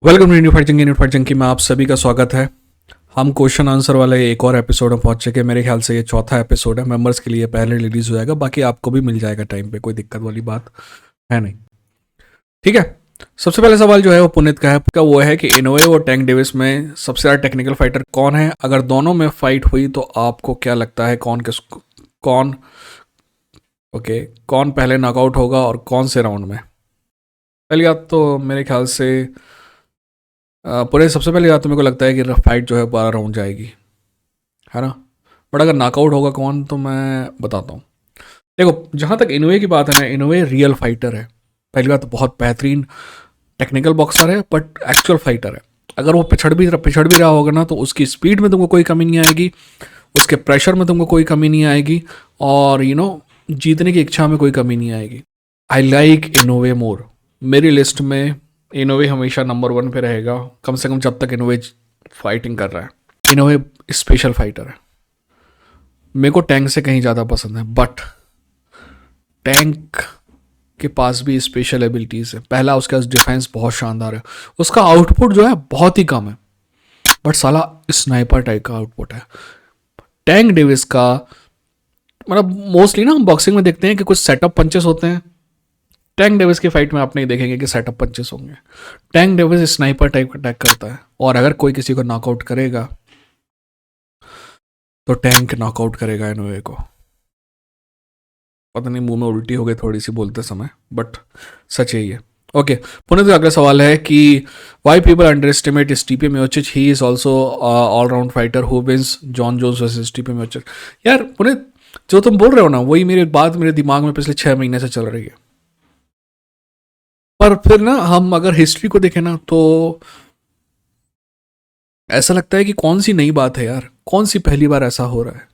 Welcome to unit fight junkie में आप सभी का स्वागत है। हम क्वेश्चन आंसर वाले एक और एपिसोड में पहुंच चुके हैं। मेरे ख्याल से ये चौथा एपिसोड है। मेंबर्स के लिए पहले रिलीज हो जाएगा, बाकी आपको भी मिल जाएगा टाइम पे, कोई दिक्कत वाली बात है नहीं। ठीक है, सबसे पहले सवाल जो है वो पुनीत का है। वो है कि इनोवे और टैंक डेविस में सबसे ज़्यादा टेक्निकल फाइटर कौन है? अगर दोनों में फाइट हुई तो आपको क्या लगता है कौन कौन पहले नॉकआउट होगा और कौन से राउंड में? पहली बात तो मेरे ख्याल से पूरे सबसे पहले बात तो मेरे को लगता है कि फाइट जो है 12 राउंड जाएगी, है ना। बट अगर नॉकआउट होगा कौन, तो मैं बताता हूँ। देखो, जहाँ तक इनोवे की बात है ना, इनोवे रियल फाइटर है। पहली बात तो बहुत बेहतरीन टेक्निकल बॉक्सर है, बट एक्चुअल फाइटर है। अगर वो पिछड़ भी रहा होगा ना, तो उसकी स्पीड में तुमको कोई कमी नहीं आएगी, उसके प्रेशर में तुमको कोई कमी नहीं आएगी, और जीतने की इच्छा में कोई कमी नहीं आएगी। आई लाइक इनोवे मोर। मेरी लिस्ट में इनोवे हमेशा नंबर 1 पे रहेगा, कम से कम जब तक इनोवे फाइटिंग कर रहा है। इनोवे स्पेशल फाइटर है। मेरे को टैंक से कहीं ज़्यादा पसंद है, बट टैंक के पास भी स्पेशल एबिलिटीज़ है। पहला, उसका डिफेंस बहुत शानदार है। उसका आउटपुट जो है बहुत ही कम है, बट साला स्नाइपर टाइप का आउटपुट है। टैंक डेविस का मतलब मोस्टली ना हम बॉक्सिंग में देखते हैं कि कुछ सेटअप पंचेस होते हैं। टैंक डेविस की फाइट में आप नहीं देखेंगे कि सेटअप पंचेस होंगे। टैंक डेविस स्नाइपर टाइप का अटैक करता है, और अगर कोई किसी को नॉकआउट करेगा तो टैंक नॉकआउट करेगा इनोवे को। पता नहीं मुंह में उल्टी हो गई थोड़ी सी बोलते समय, बट सच यही है। ओके, पुनीत का अगला सवाल है कि why people underestimate Stipe Miocic? He is also all round fighter who wins Jon Jones versus Stipe Miocic. यार पुनीत, जो तुम बोल रहे हो ना, वही मेरी बात मेरे दिमाग में पिछले 6 महीने से चल रही है। पर फिर ना हम अगर हिस्ट्री को देखें ना, तो ऐसा लगता है कि कौन सी नई बात है यार, कौन सी पहली बार ऐसा हो रहा है।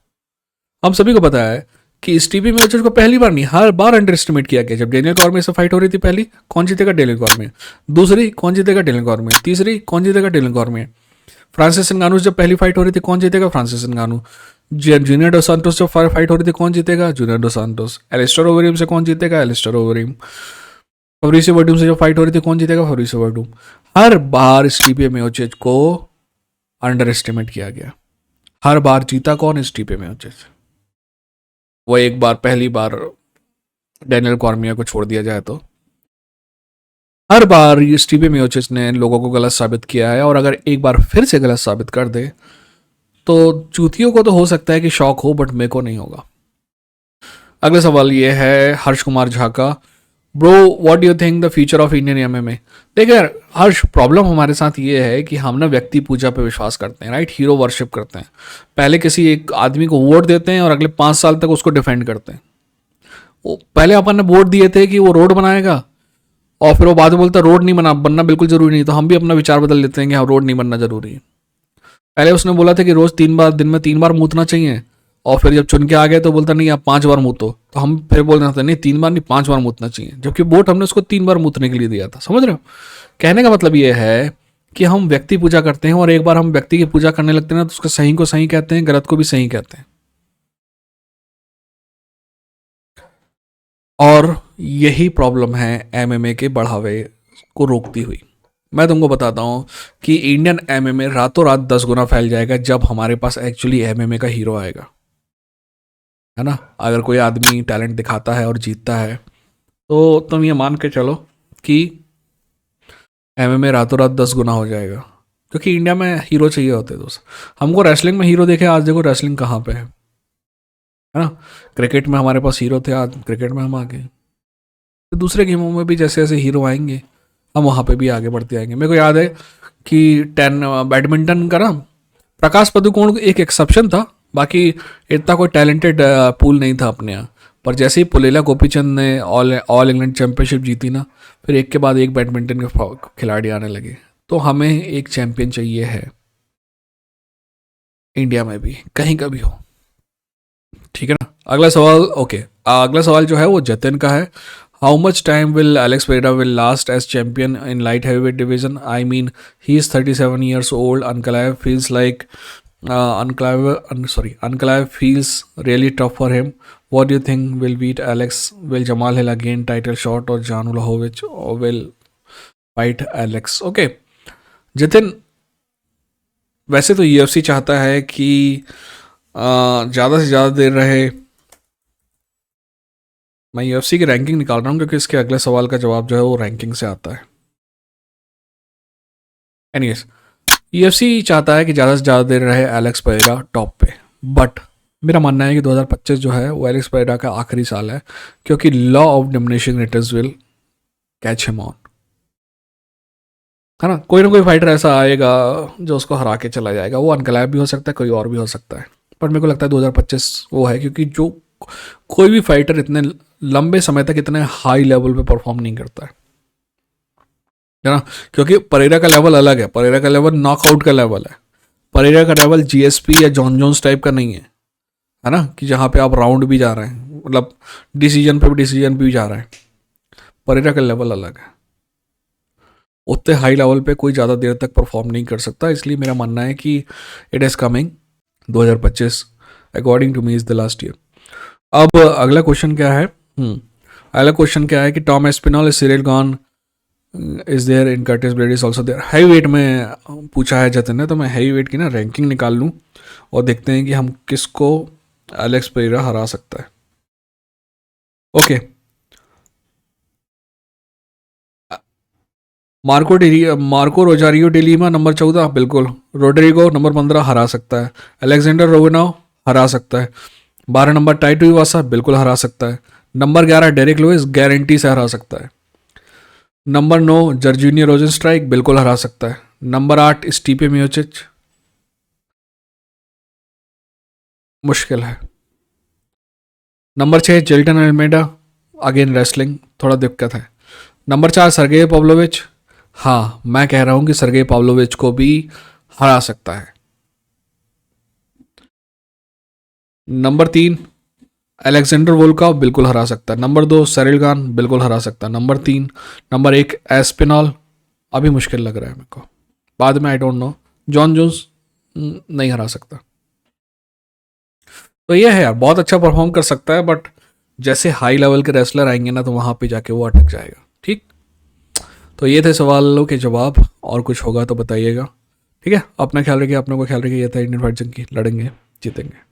हम सभी को पता है कि स्टीवी मियोचिच को पहली बार नहीं, हर बार अंडर एस्टिमेट किया गया। जब डेनियल कॉर्मियर से फाइट हो रही थी, पहली कौन जीतेगा? Daniel Cormier. दूसरी कौन जीतेगा? Daniel Cormier. तीसरी कौन जीतेगा? Daniel Cormier. फ्रांसिस नगानू जब पहली फाइट हो रही थी, कौन जीतेगा? Francis Ngannou. Junior dos Santos जब फाइट हो रही थी, कौन जीतेगा? Junior dos Santos. Alistair Overeem से कौन जीतेगा? एलिस्टर ओवरिम। फब्रिसियो वर्डूम से जब फाइट हो रही थी, कौन जीतेगा? फब्रिसियो वर्डूम। हर बार स्टीपे मियोचिच को अंडर एस्टिमेट किया गया। हर बार जीता कौन? स्टीपे मियोचिच। वो एक बार, पहली बार डेनियल कॉर्मियर को छोड़ दिया जाए तो हर बार ये स्टीपे मियोचिच ने लोगों को गलत साबित किया है, और अगर एक बार फिर से गलत साबित कर दे तो चूतियों को तो हो सकता है कि शौक हो, बट मेरे को नहीं होगा। अगला सवाल ये है हर्ष कुमार झा का। Bro, what do you think the future of Indian MMA? देखिए यार हर्ष, प्रॉब्लम हमारे साथ ये है कि हम ना व्यक्ति पूजा पे विश्वास करते हैं, राइट। हीरो वर्शिप करते हैं। पहले किसी एक आदमी को वोट देते हैं और अगले 5 साल तक उसको डिफेंड करते हैं। वो पहले अपन ने वोट दिए थे कि वो रोड बनाएगा, और फिर वो बाद में बोलता है रोड नहीं बनना बिल्कुल जरूरी नहीं। तो हम भी अपना विचार बदल लेते हैं कि हाँ, रोड नहीं बनना जरूरी है। पहले उसने बोला था कि रोज 3 बार, दिन में 3 बार मूतना चाहिए, और फिर जब चुन के आ गए तो बोलता नहीं आप 5 बार मूतो। तो हम फिर बोल रहे थे नहीं, 3 बार नहीं, 5 बार मूतना चाहिए, जबकि वोट हमने उसको 3 बार मूतने के लिए दिया था। समझ रहे हो? कहने का मतलब ये है कि हम व्यक्ति पूजा करते हैं, और एक बार हम व्यक्ति की पूजा करने लगते हैं ना, तो उसका सही को सही कहते हैं, गलत को भी सही कहते हैं। और यही प्रॉब्लम है एमएमए के बढ़ावे को रोकती हुई। मैं तुमको बताता हूँ कि इंडियन एमएमए रातों रात 10 गुना फैल जाएगा जब हमारे पास एक्चुअली एमएमए का हीरो आएगा, है ना। अगर कोई आदमी टैलेंट दिखाता है और जीतता है, तो तुम ये मान के चलो कि एमएमए रातों रात 10 गुना हो जाएगा, क्योंकि इंडिया में हीरो चाहिए होते हैं दोस्त। हमको रेसलिंग में हीरो देखे, आज देखो रेसलिंग कहाँ पे है ना। क्रिकेट में हमारे पास हीरो थे, आज क्रिकेट में हम आ गए। तो दूसरे गेमों में भी जैसे जैसे हीरो आएंगे, हम वहाँ पे भी आगे बढ़ते आएंगे। मेरे को याद है कि बैडमिंटन का ना प्रकाश पादुकोण एक एक्सेप्शन था, बाकी इतना कोई टैलेंटेड पूल नहीं था अपने यहाँ। पर जैसे ही पुलेला गोपीचंद ने ऑल इंग्लैंड चैंपियनशिप जीती ना, फिर एक के बाद एक बैडमिंटन के खिलाड़ी आने लगे। तो हमें एक चैंपियन चाहिए है इंडिया में भी, कहीं का भी हो। ठीक है ना। अगला सवाल, ओके, अगला सवाल जो है वो जतिन का है। How much time will Alex Pereira will last as champion in light heavyweight division? I mean he is 37 years old. Ankalaev feels like Ankalaev feels really tough for him. What do you think will beat Alex? Will Jamal Hill again title shot, or Jan Blachowicz will fight Alex? Okay, Jitin, वैसे तो UFC चाहता है कि ज़्यादा से ज़्यादा देर रहे। मैं यूएफसी की रैंकिंग निकाल रहा हूँ क्योंकि इसके अगले सवाल का जवाब जो है वो रैंकिंग से आता है। एनीवेज, यूएफसी चाहता है कि ज़्यादा से ज़्यादा देर रहे एलेक्स पेरेरा टॉप पे, बट मेरा मानना है कि 2025 जो है वो एलेक्स पेरेरा का आखिरी साल है, क्योंकि law of diminishing returns will catch him on, है ना। कोई ना कोई फाइटर ऐसा आएगा जो उसको हरा के चला जाएगा। वो अनकलैब भी हो सकता है, कोई और भी हो सकता है, पर मेरे को लगता है 2025 वो है, क्योंकि जो कोई भी फाइटर इतने लंबे समय तक इतने हाई लेवल पे परफॉर्म नहीं करता है ना। क्योंकि परेरा का लेवल अलग है, परेरा का लेवल नॉकआउट का लेवल है। परेरा का लेवल जीएसपी या जॉन जोन्स टाइप का नहीं है ना, कि जहाँ पे आप राउंड भी जा रहे हैं, मतलब डिसीजन पे भी जा रहे हैं। परेरा का लेवल अलग है, उतने हाई लेवल पे कोई ज़्यादा देर तक परफॉर्म नहीं कर सकता। इसलिए मेरा मानना है कि it is coming 2025, according to me is the last year. अब अगला क्वेश्चन क्या है? अगला क्वेश्चन क्या है कि Tom Aspinall is serial gone is there in Curtis Blaydes also there. Heavyweight में पूछा है जतिन ने, तो मैं हैवी वेट की ना रैंकिंग निकाल लूँ और देखते हैं कि हम किसको एलेक्स पेरेरा हरा सकता है। Okay, Marco Rosario dilemma number 14 बिल्कुल। रोड्रिगो नंबर 15 हरा सकता है। अलेक्जेंडर रोवेनाव हरा सकता है। 12 नंबर टाइटो इवासा बिल्कुल हरा सकता है। नंबर 11 डेरिक लुइस गारंटी से हरा सकता है। नंबर 9 जर्जीनियो रोजेनस्ट्राइक बिल्कुल हरा सकता है। नंबर 8 स्टीपे मियोचिच मुश्किल है। नंबर 6 जिल्टन अल्मेडा, अगेन रेसलिंग थोड़ा दिक्कत है। नंबर 4 सरगेई पॉव्लोविच, हाँ मैं कह रहा हूं कि सरगेई पॉव्लोविच को भी हरा सकता है। नंबर 3 अलेक्जेंडर वोल्कोव बिल्कुल हरा सकता है। नंबर 2 सेरिल गान बिल्कुल हरा सकता है। नंबर 1 एस्पिनॉल, अभी मुश्किल लग रहा है मेरे को, बाद में I don't know. Jon Jones नहीं हरा सकता। तो ये है यार, बहुत अच्छा परफॉर्म कर सकता है, बट जैसे हाई लेवल के रेसलर आएंगे ना तो वहां पे जाके वो अटक जाएगा। ठीक, तो ये थे सवालों के जवाब, और कुछ होगा तो बताइएगा। ठीक है, अपना ख्याल रखिए, अपने को ख्याल रखिए। ये था इंडियन फाइट जंकी, लड़ेंगे जीतेंगे।